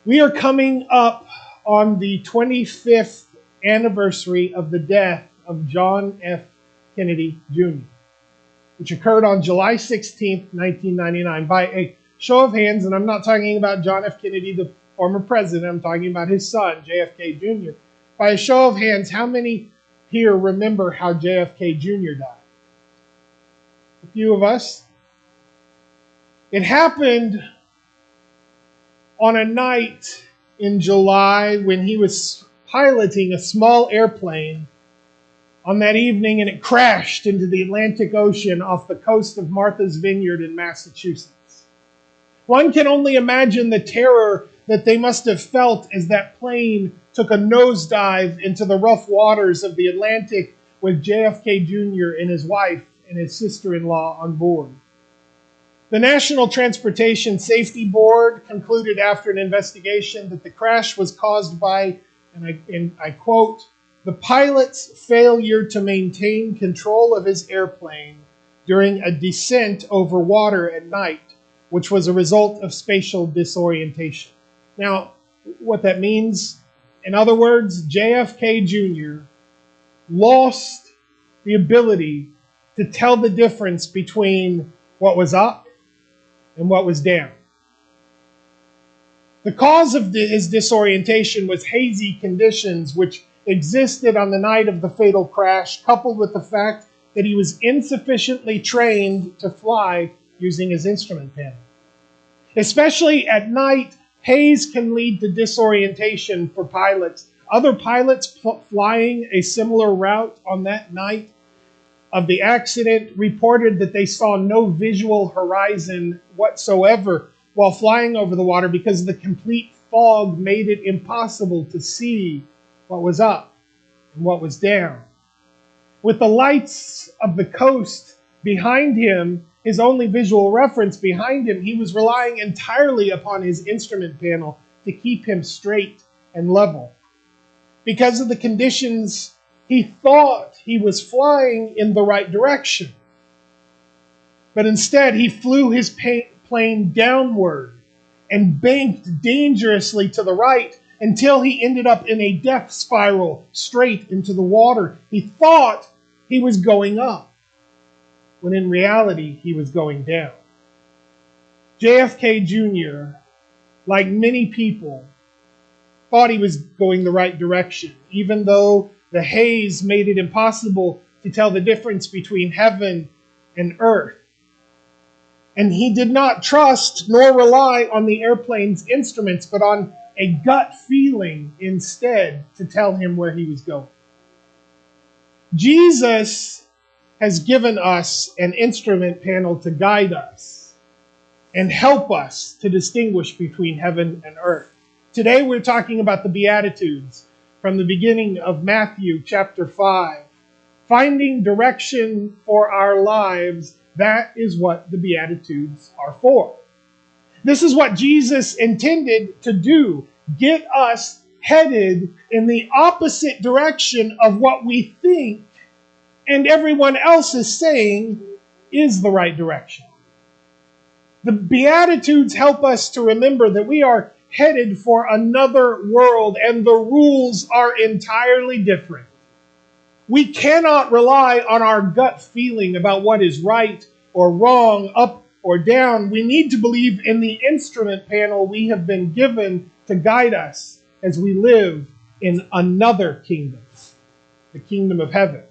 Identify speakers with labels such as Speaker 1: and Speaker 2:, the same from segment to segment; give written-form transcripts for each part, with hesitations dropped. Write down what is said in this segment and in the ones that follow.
Speaker 1: We are coming up on the 25th anniversary of the death of John F. Kennedy Jr., which occurred on July 16th, 1999. By a show of hands, and I'm not talking about John F. Kennedy, the former president, I'm talking about his son, JFK Jr. By a show of hands, how many here remember how JFK Jr. died? A few of us. It happened on a night in July when he was piloting a small airplane on that evening, and it crashed into the Atlantic Ocean off the coast of Martha's Vineyard in Massachusetts. One can only imagine the terror that they must have felt as that plane took a nosedive into the rough waters of the Atlantic with JFK Jr. and his wife and his sister-in-law on board. The National Transportation Safety Board concluded after an investigation that the crash was caused by, and I quote, the pilot's failure to maintain control of his airplane during a descent over water at night, which was a result of spatial disorientation. Now, what that means, in other words, JFK Jr. lost the ability to tell the difference between what was up and what was down. The cause of his disorientation was hazy conditions which existed on the night of the fatal crash, coupled with the fact that he was insufficiently trained to fly using his instrument panel. Especially at night, haze can lead to disorientation for pilots. Other pilots flying a similar route on that night of the accident reported that they saw no visual horizon whatsoever while flying over the water because the complete fog made it impossible to see what was up and what was down. With the lights of the coast behind him, his only visual reference behind him, he was relying entirely upon his instrument panel to keep him straight and level. Because of the conditions, he thought he was flying in the right direction. But instead, he flew his plane downward and banked dangerously to the right until he ended up in a death spiral straight into the water. He thought he was going up, when in reality, he was going down. JFK Jr., like many people, thought he was going the right direction, even though the haze made it impossible to tell the difference between heaven and earth. And he did not trust nor rely on the airplane's instruments, but on a gut feeling instead to tell him where he was going. Jesus has given us an instrument panel to guide us and help us to distinguish between heaven and earth. Today we're talking about the Beatitudes from the beginning of Matthew chapter 5. Finding direction for our lives, that is what the Beatitudes are for. This is what Jesus intended to do, get us headed in the opposite direction of what we think and everyone else is saying is the right direction. The Beatitudes help us to remember that we are headed for another world and the rules are entirely different. We cannot rely on our gut feeling about what is right or wrong, up or down. We need to believe in the instrument panel we have been given to guide us as we live in another kingdom, the kingdom of heaven.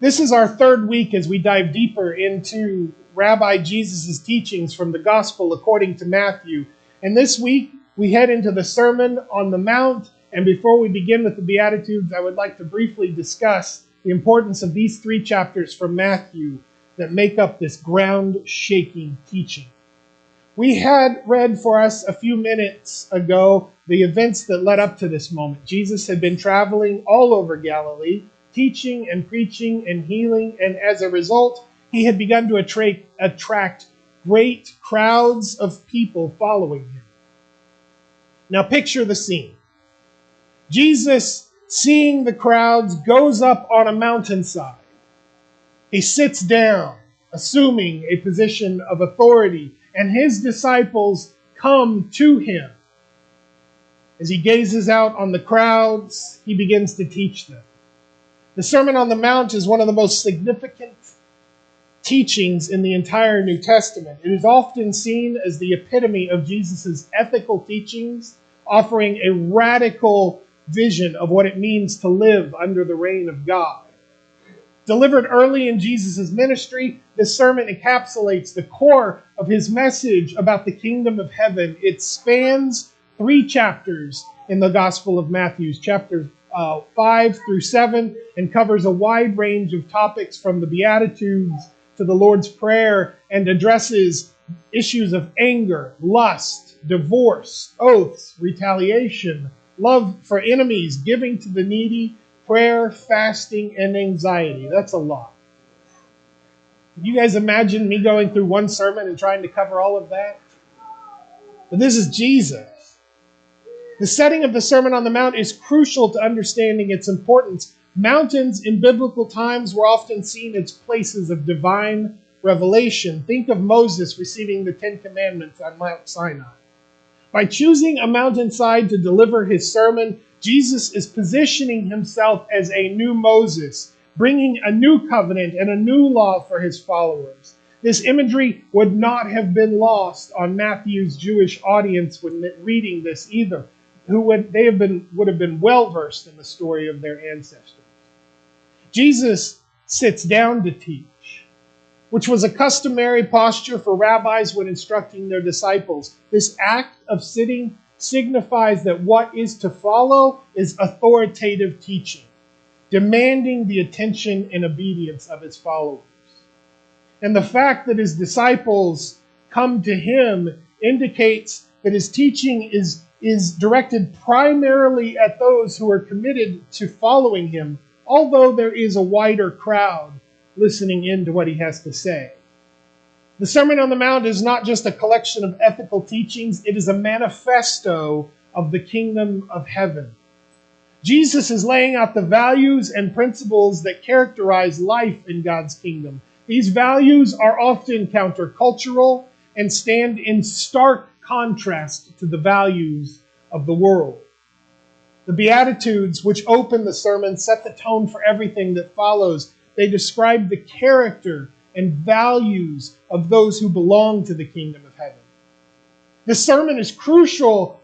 Speaker 1: This is our third week as we dive deeper into Rabbi Jesus' teachings from the Gospel according to Matthew. And this week, we head into the Sermon on the Mount. And before we begin with the Beatitudes, I would like to briefly discuss the importance of these 3 chapters from Matthew that make up this ground-shaking teaching. We had read for us a few minutes ago the events that led up to this moment. Jesus had been traveling all over Galilee, teaching and preaching and healing, and as a result, he had begun to attract great crowds of people following him. Now picture the scene. Jesus, seeing the crowds, goes up on a mountainside. He sits down, assuming a position of authority, and his disciples come to him. As he gazes out on the crowds, he begins to teach them. The Sermon on the Mount is one of the most significant teachings in the entire New Testament. It is often seen as the epitome of Jesus' ethical teachings, offering a radical vision of what it means to live under the reign of God. Delivered early in Jesus' ministry, this sermon encapsulates the core of his message about the kingdom of heaven. It spans 3 chapters in the Gospel of Matthew, chapters 5 through 7, and covers a wide range of topics from the Beatitudes to the Lord's Prayer, and addresses issues of anger, lust, divorce, oaths, retaliation, love for enemies, giving to the needy, prayer, fasting, and anxiety. That's a lot. Can you guys imagine me going through one sermon and trying to cover all of that? But this is Jesus. The setting of the Sermon on the Mount is crucial to understanding its importance. Mountains in biblical times were often seen as places of divine revelation. Think of Moses receiving the 10 Commandments on Mount Sinai. By choosing a mountainside to deliver his sermon, Jesus is positioning himself as a new Moses, bringing a new covenant and a new law for his followers. This imagery would not have been lost on Matthew's Jewish audience when reading this either, would have been well versed in the story of their ancestors. Jesus sits down to teach, which was a customary posture for rabbis when instructing their disciples. This act of sitting signifies that what is to follow is authoritative teaching, demanding the attention and obedience of his followers. And the fact that his disciples come to him indicates that his teaching is directed primarily at those who are committed to following him, although there is a wider crowd listening in to what he has to say. The Sermon on the Mount is not just a collection of ethical teachings, it is a manifesto of the kingdom of heaven. Jesus is laying out the values and principles that characterize life in God's kingdom. These values are often countercultural and stand in stark contrast to the values of the world. The Beatitudes, which open the sermon, set the tone for everything that follows. They describe the character and values of those who belong to the kingdom of heaven. This sermon is crucial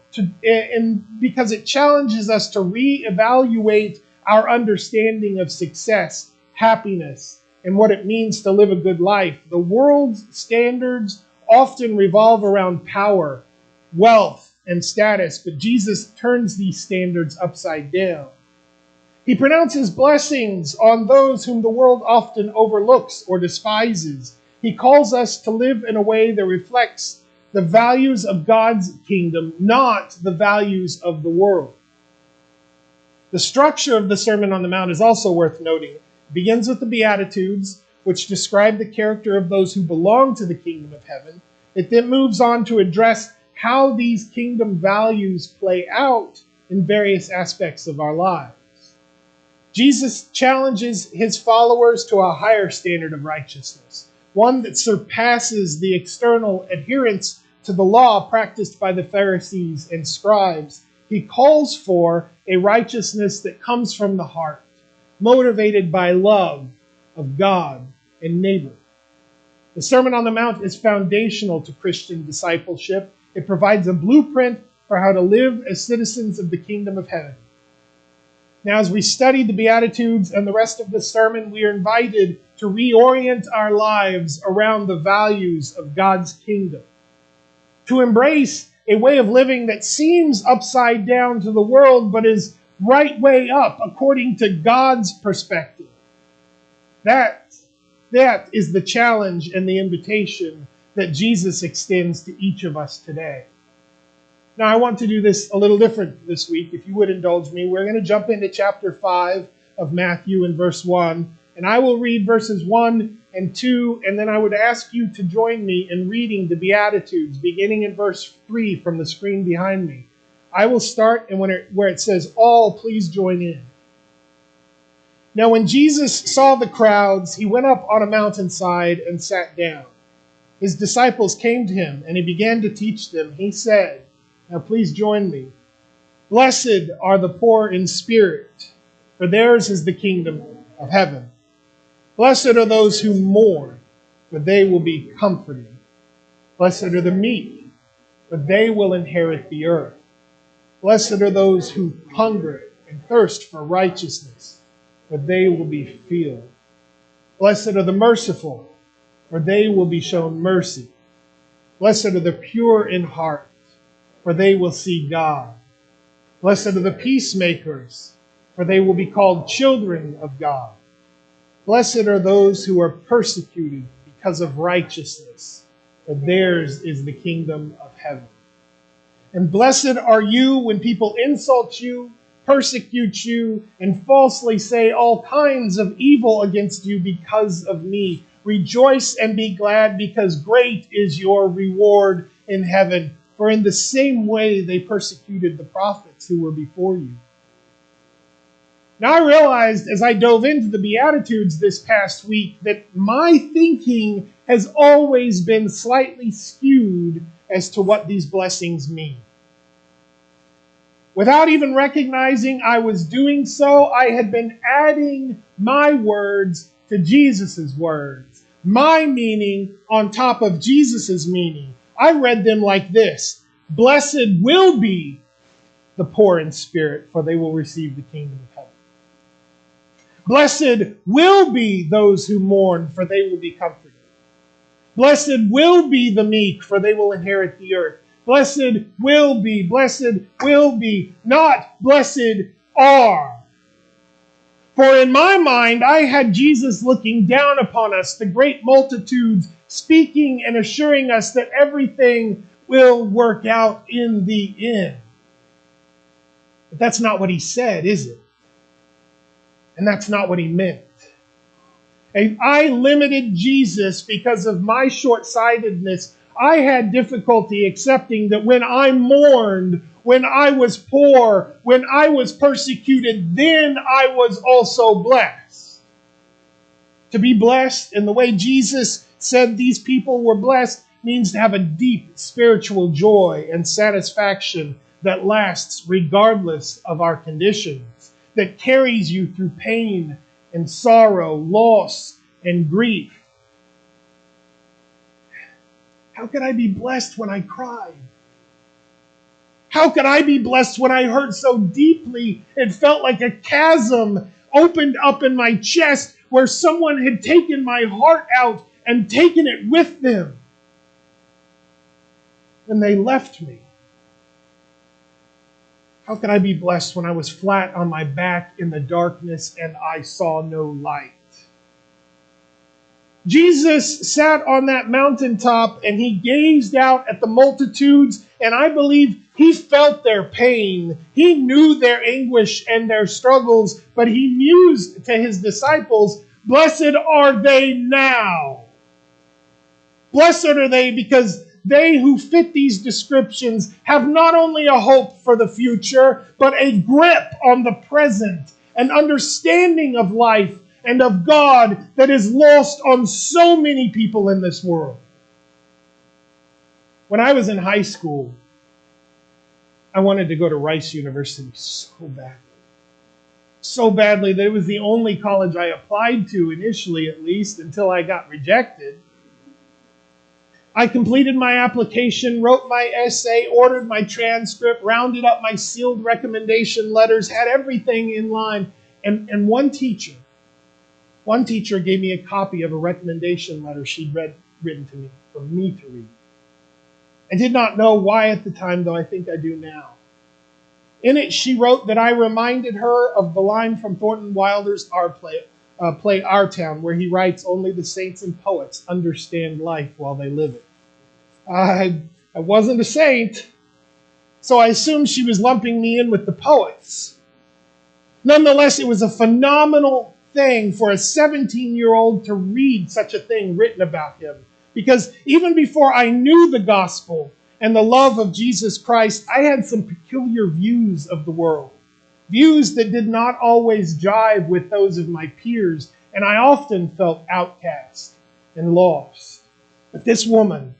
Speaker 1: because it challenges us to reevaluate our understanding of success, happiness, and what it means to live a good life. The world's standards often revolve around power, wealth, and status, but Jesus turns these standards upside down. He pronounces blessings on those whom the world often overlooks or despises. He calls us to live in a way that reflects the values of God's kingdom, not the values of the world. The structure of the Sermon on the Mount is also worth noting. It begins with the Beatitudes, which describe the character of those who belong to the kingdom of heaven. It then moves on to address how these kingdom values play out in various aspects of our lives. Jesus challenges his followers to a higher standard of righteousness, one that surpasses the external adherence to the law practiced by the Pharisees and scribes. He calls for a righteousness that comes from the heart, motivated by love of God and neighbor. The Sermon on the Mount is foundational to Christian discipleship. It provides a blueprint for how to live as citizens of the kingdom of heaven. Now, as we study the Beatitudes and the rest of the sermon, we are invited to reorient our lives around the values of God's kingdom, to embrace a way of living that seems upside down to the world, but is right way up according to God's perspective. That is the challenge and the invitation that Jesus extends to each of us today. Now, I want to do this a little different this week. If you would indulge me, we're going to jump into chapter 5 of Matthew in verse 1, and I will read verses 1 and 2, and then I would ask you to join me in reading the Beatitudes, beginning in verse 3 from the screen behind me. I will start, and where it says, all, please join in. Now, when Jesus saw the crowds, he went up on a mountainside and sat down. His disciples came to him, and he began to teach them. He said, now please join me. Blessed are the poor in spirit, for theirs is the kingdom of heaven. Blessed are those who mourn, for they will be comforted. Blessed are the meek, for they will inherit the earth. Blessed are those who hunger and thirst for righteousness, for they will be filled. Blessed are the merciful, for they will be shown mercy. Blessed are the pure in heart, for they will see God. Blessed are the peacemakers, for they will be called children of God. Blessed are those who are persecuted because of righteousness, for theirs is the kingdom of heaven. And blessed are you when people insult you, persecute you, and falsely say all kinds of evil against you because of me. Rejoice and be glad, because great is your reward in heaven. For in the same way they persecuted the prophets who were before you. Now I realized as I dove into the Beatitudes this past week that my thinking has always been slightly skewed as to what these blessings mean. Without even recognizing I was doing so, I had been adding my words to Jesus' words, my meaning on top of Jesus' meaning. I read them like this: Blessed will be the poor in spirit, for they will receive the kingdom of heaven. Blessed will be those who mourn, for they will be comforted. Blessed will be the meek, for they will inherit the earth. Blessed will be, not blessed are. For in my mind, I had Jesus looking down upon us, the great multitudes, speaking and assuring us that everything will work out in the end. But that's not what he said, is it? And that's not what he meant. And I limited Jesus because of my short-sightedness. I had difficulty accepting that when I mourned, when I was poor, when I was persecuted, then I was also blessed. To be blessed in the way Jesus said these people were blessed means to have a deep spiritual joy and satisfaction that lasts regardless of our conditions, that carries you through pain and sorrow, loss and grief. How could I be blessed when I cried? How could I be blessed when I hurt so deeply it felt like a chasm opened up in my chest where someone had taken my heart out and taken it with them? And they left me. How could I be blessed when I was flat on my back in the darkness and I saw no light? Jesus sat on that mountaintop and he gazed out at the multitudes, and I believe he felt their pain. He knew their anguish and their struggles, but he mused to his disciples, "Blessed are they now." Blessed are they because they who fit these descriptions have not only a hope for the future, but a grip on the present, an understanding of life and of God that is lost on so many people in this world. When I was in high school, I wanted to go to Rice University so badly. So badly that it was the only college I applied to initially, at least, until I got rejected. I completed my application, wrote my essay, ordered my transcript, rounded up my sealed recommendation letters, had everything in line. And one teacher gave me a copy of a recommendation letter she'd written to me for me to read. I did not know why at the time, though I think I do now. In it, she wrote that I reminded her of the line from Thornton Wilder's play Our Town, where he writes, "Only the saints and poets understand life while they live it." I wasn't a saint, so I assumed she was lumping me in with the poets. Nonetheless, it was a phenomenal thing for a 17-year-old to read such a thing written about him. Because even before I knew the gospel and the love of Jesus Christ, I had some peculiar views of the world. Views that did not always jive with those of my peers, and I often felt outcast and lost. But this woman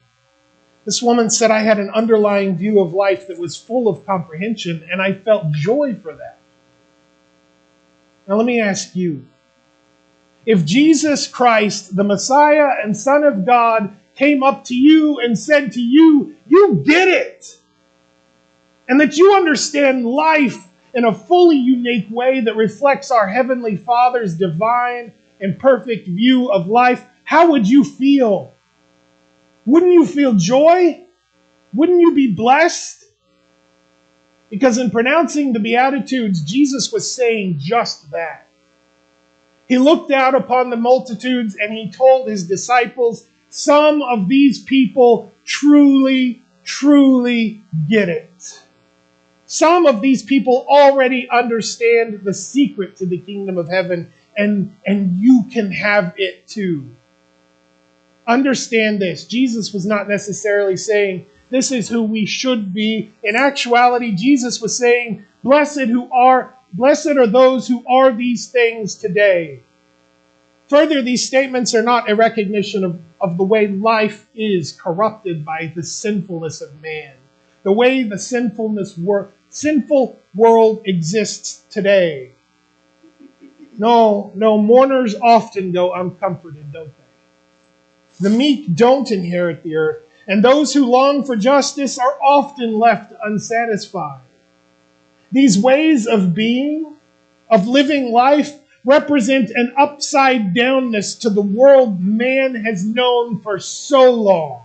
Speaker 1: This woman said, I had an underlying view of life that was full of comprehension, and I felt joy for that. Now let me ask you, if Jesus Christ, the Messiah and Son of God, came up to you and said to you, you get it, and that you understand life in a fully unique way that reflects our Heavenly Father's divine and perfect view of life, how would you feel? Wouldn't you feel joy? Wouldn't you be blessed? Because in pronouncing the Beatitudes, Jesus was saying just that. He looked out upon the multitudes and he told his disciples, some of these people truly, truly get it. Some of these people already understand the secret to the kingdom of heaven, and you can have it too. Understand this. Jesus was not necessarily saying, this is who we should be. In actuality, Jesus was saying, blessed are those who are these things today. Further, these statements are not a recognition of the way life is corrupted by the sinfulness of man, the way the sinful world exists today. No, mourners often go uncomforted, don't they? The meek don't inherit the earth, and those who long for justice are often left unsatisfied. These ways of being, of living life, represent an upside downness to the world man has known for so long.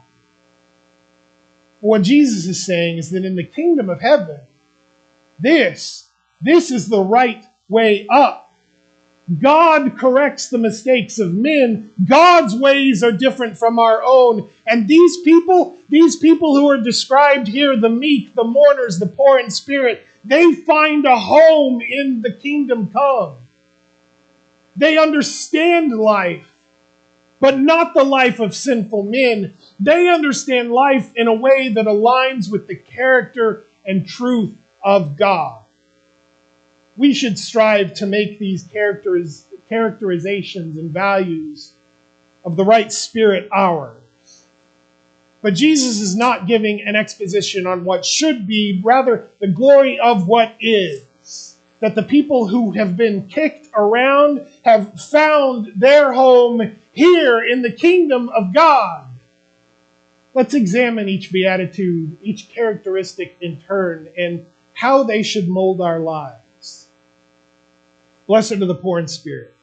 Speaker 1: What Jesus is saying is that in the kingdom of heaven, this is the right way up. God corrects the mistakes of men. God's ways are different from our own. And these people who are described here, the meek, the mourners, the poor in spirit, they find a home in the kingdom come. They understand life, but not the life of sinful men. They understand life in a way that aligns with the character and truth of God. We should strive to make these characterizations and values of the right spirit ours. But Jesus is not giving an exposition on what should be, rather the glory of what is. That the people who have been kicked around have found their home here in the kingdom of God. Let's examine each beatitude, each characteristic in turn, and how they should mold our lives. Blessed are the poor in spirit,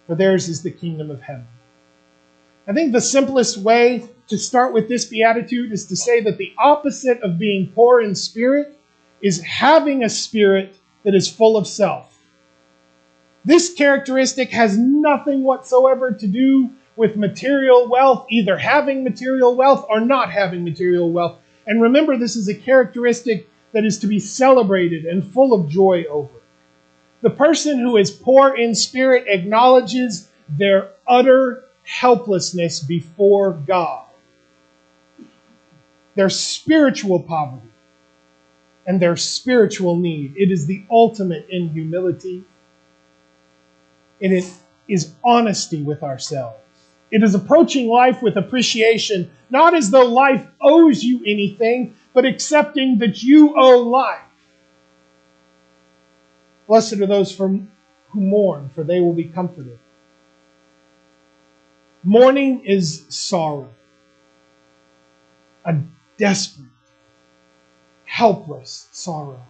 Speaker 1: for theirs is the kingdom of heaven. I think the simplest way to start with this beatitude is to say that the opposite of being poor in spirit is having a spirit that is full of self. This characteristic has nothing whatsoever to do with material wealth, either having material wealth or not having material wealth. And remember, this is a characteristic that is to be celebrated and full of joy over. The person who is poor in spirit acknowledges their utter helplessness before God, their spiritual poverty, and their spiritual need. It is the ultimate in humility, and it is honesty with ourselves. It is approaching life with appreciation, not as though life owes you anything, but accepting that you owe life. Blessed are those who mourn, for they will be comforted. Mourning is sorrow, a desperate, helpless sorrow.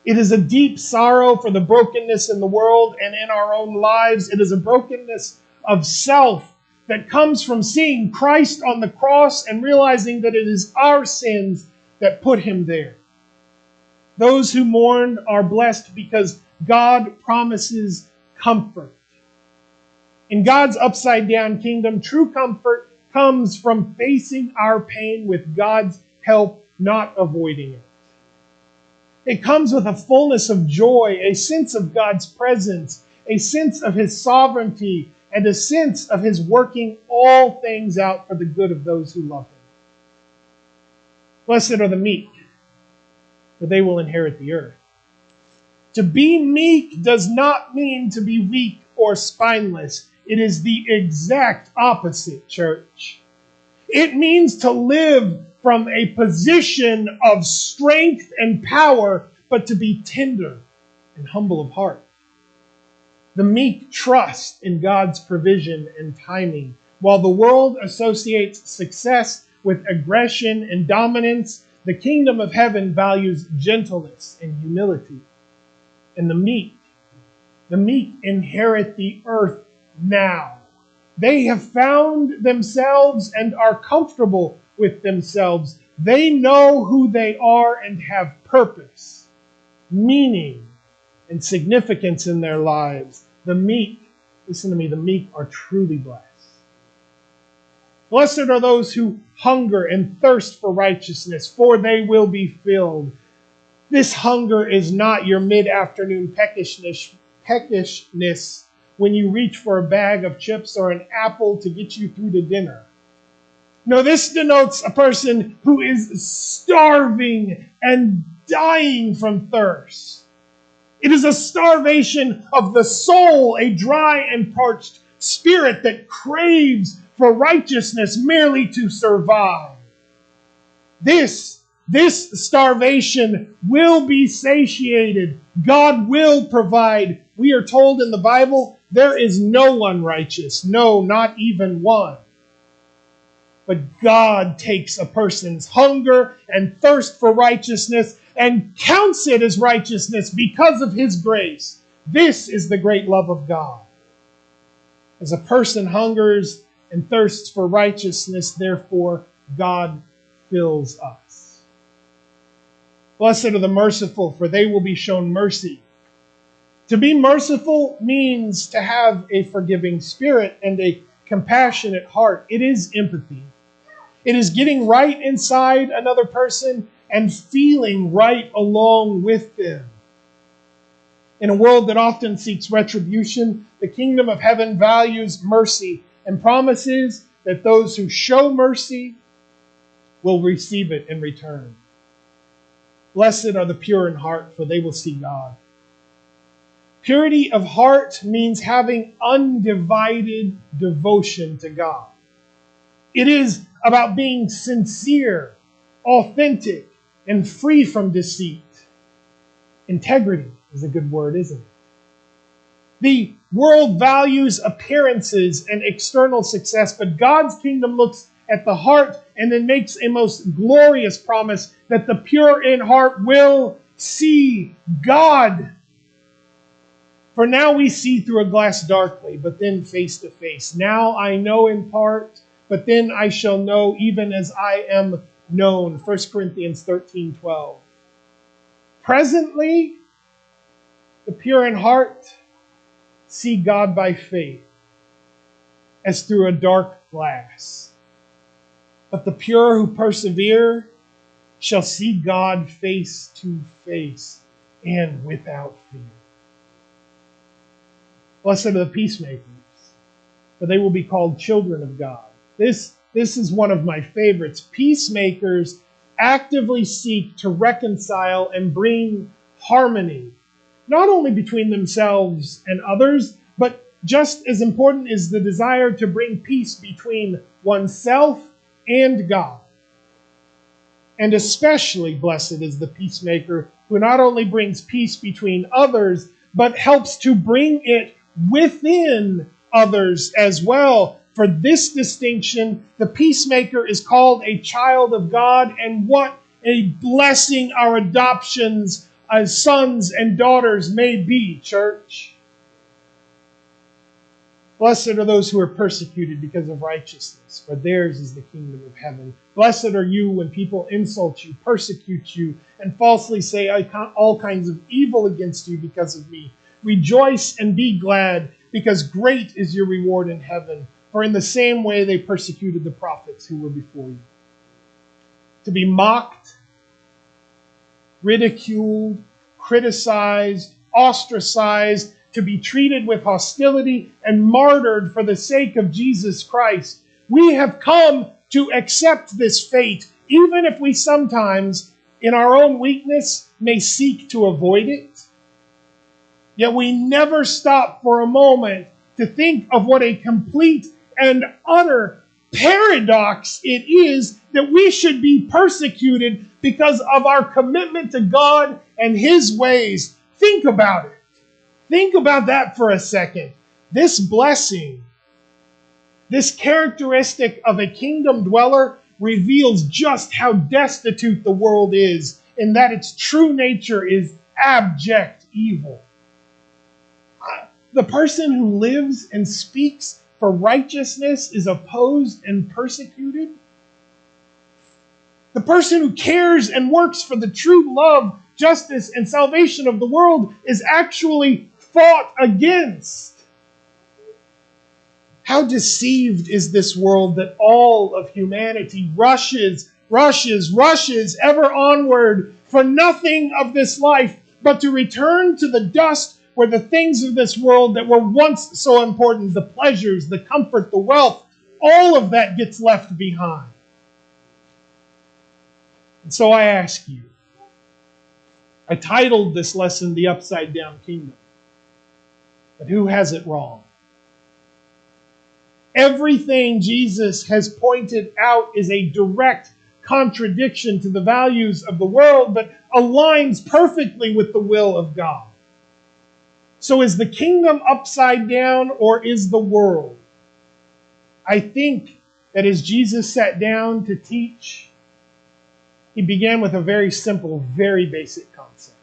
Speaker 1: It is a deep sorrow for the brokenness in the world and in our own lives. It is a brokenness of self that comes from seeing Christ on the cross and realizing that it is our sins that put him there. Those who mourn are blessed because God promises comfort. In God's upside-down kingdom, true comfort comes from facing our pain with God's help, not avoiding it. It comes with a fullness of joy, a sense of God's presence, a sense of his sovereignty, and a sense of his working all things out for the good of those who love him. Blessed are the meek, for they will inherit the earth. To be meek does not mean to be weak or spineless. It is the exact opposite, church. It means to live from a position of strength and power, but to be tender and humble of heart. The meek trust in God's provision and timing. While the world associates success with aggression and dominance, the kingdom of heaven values gentleness and humility. And the meek inherit the earth now. They have found themselves and are comfortable with themselves. They know who they are and have purpose, meaning, and significance in their lives. The meek, listen to me, the meek are truly blessed. Blessed are those who hunger and thirst for righteousness, for they will be filled. This hunger is not your mid-afternoon peckishness when you reach for a bag of chips or an apple to get you through to dinner. No, this denotes a person who is starving and dying from thirst. It is a starvation of the soul, a dry and parched spirit that craves for righteousness merely to survive. This starvation will be satiated. God will provide. We are told in the Bible, there is no one righteous. No, not even one. But God takes a person's hunger and thirst for righteousness and counts it as righteousness because of His grace. This is the great love of God. As a person hungers and thirsts for righteousness, therefore, God fills us. Blessed are the merciful, for they will be shown mercy. To be merciful means to have a forgiving spirit and a compassionate heart. It is empathy. It is getting right inside another person and feeling right along with them. In a world that often seeks retribution, the kingdom of heaven values mercy and promises that those who show mercy will receive it in return. Blessed are the pure in heart, for they will see God. Purity of heart means having undivided devotion to God. It is about being sincere, authentic, and free from deceit. Integrity is a good word, isn't it? The world values appearances and external success, but God's kingdom looks at the heart and then makes a most glorious promise that the pure in heart will see God. For now we see through a glass darkly, but then face to face. Now I know in part, but then I shall know even as I am known. 1 Corinthians 13:12. Presently, the pure in heart see God by faith, as through a dark glass. But the pure who persevere shall see God face to face and without fear. Blessed are the peacemakers, for they will be called children of God. This is one of my favorites. Peacemakers actively seek to reconcile and bring harmony, not only between themselves and others, but just as important is the desire to bring peace between oneself and God. And especially blessed is the peacemaker who not only brings peace between others, but helps to bring it within others as well. For this distinction, the peacemaker is called a child of God, and what a blessing our adoptions as sons and daughters may be, church. Blessed are those who are persecuted because of righteousness, for theirs is the kingdom of heaven. Blessed are you when people insult you, persecute you, and falsely say all kinds of evil against you because of me. Rejoice and be glad, because great is your reward in heaven. For in the same way they persecuted the prophets who were before you. To be mocked, ridiculed, criticized, ostracized, to be treated with hostility and martyred for the sake of Jesus Christ. We have come to accept this fate, even if we sometimes, in our own weakness, may seek to avoid it. Yet we never stop for a moment to think of what a complete and utter paradox it is that we should be persecuted because of our commitment to God and His ways. Think about it. Think about that for a second. This blessing, this characteristic of a kingdom dweller, reveals just how destitute the world is, in that its true nature is abject evil. The person who lives and speaks for righteousness is opposed and persecuted. The person who cares and works for the true love, justice, and salvation of the world is actually fought against. How deceived is this world that all of humanity rushes ever onward for nothing of this life but to return to the dust where the things of this world that were once so important, the pleasures, the comfort, the wealth, all of that gets left behind. And so I ask you, I titled this lesson, The Upside Down Kingdom. But who has it wrong? Everything Jesus has pointed out is a direct contradiction to the values of the world, but aligns perfectly with the will of God. So is the kingdom upside down, or is the world? I think that as Jesus sat down to teach, He began with a very simple, very basic concept.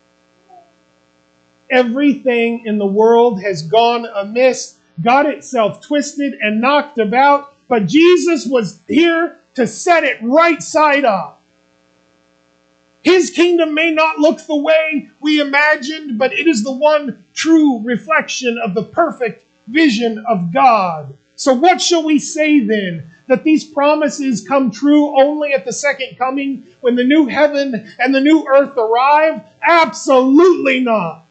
Speaker 1: Everything in the world has gone amiss, got itself twisted and knocked about, but Jesus was here to set it right side up. His kingdom may not look the way we imagined, but it is the one true reflection of the perfect vision of God. So what shall we say then? That these promises come true only at the second coming, when the new heaven and the new earth arrive? Absolutely not.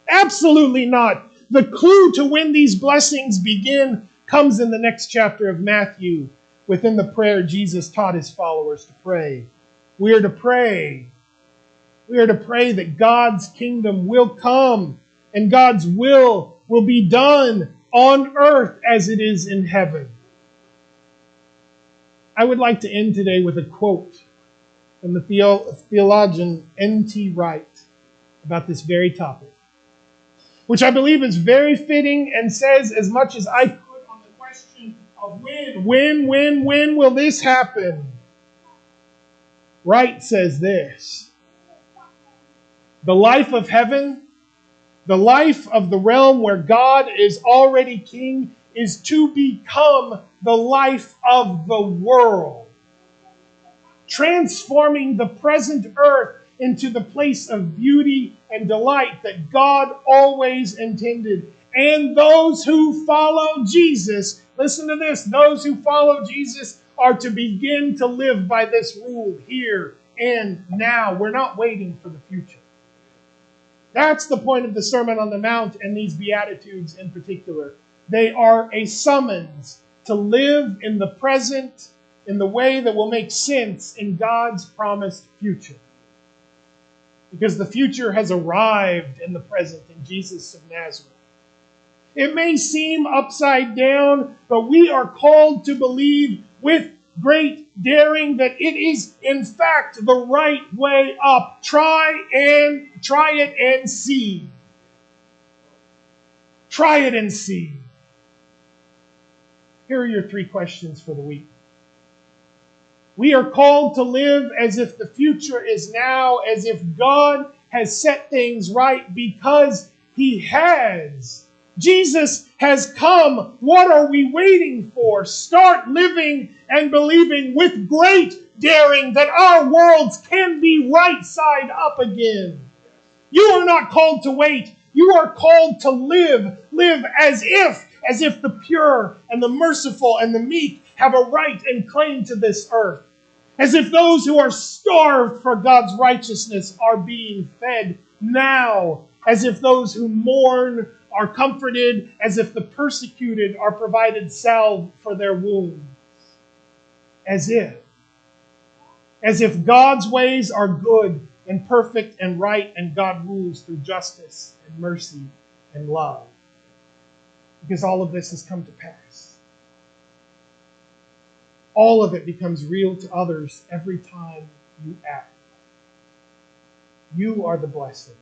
Speaker 1: Absolutely not. The clue to when these blessings begin comes in the next chapter of Matthew, within the prayer Jesus taught His followers to pray. We are to pray. We are to pray that God's kingdom will come and God's will be done on earth as it is in heaven. I would like to end today with a quote from the theologian N.T. Wright about this very topic, which I believe is very fitting and says as much as I could on the question of when will this happen? Wright says this: the life of heaven, the life of the realm where God is already king, is to become the life of the world, transforming the present earth into the place of beauty and delight that God always intended. And those who follow Jesus, listen to this, those who follow Jesus are to begin to live by this rule here and now. We're not waiting for the future. That's the point of the Sermon on the Mount and these Beatitudes in particular. They are a summons to live in the present in the way that will make sense in God's promised future. Because the future has arrived in the present in Jesus of Nazareth. It may seem upside down, but we are called to believe with great daring that it is in fact the right way up. Try it and see. Try it and see. Here are your 3 questions for the week. We are called to live as if the future is now, as if God has set things right, because He has. Jesus has come. What are we waiting for? Start living and believing with great daring that our worlds can be right side up again. You are not called to wait. You are called to live. Live as if the pure and the merciful and the meek have a right and claim to this earth. As if those who are starved for God's righteousness are being fed now. As if those who mourn are comforted, as if the persecuted are provided salve for their wounds. As if God's ways are good and perfect and right, and God rules through justice and mercy and love. Because all of this has come to pass. all of it becomes real to others every time you act. You are the blessing.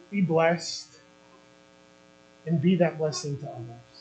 Speaker 1: Be blessed and be that blessing to others.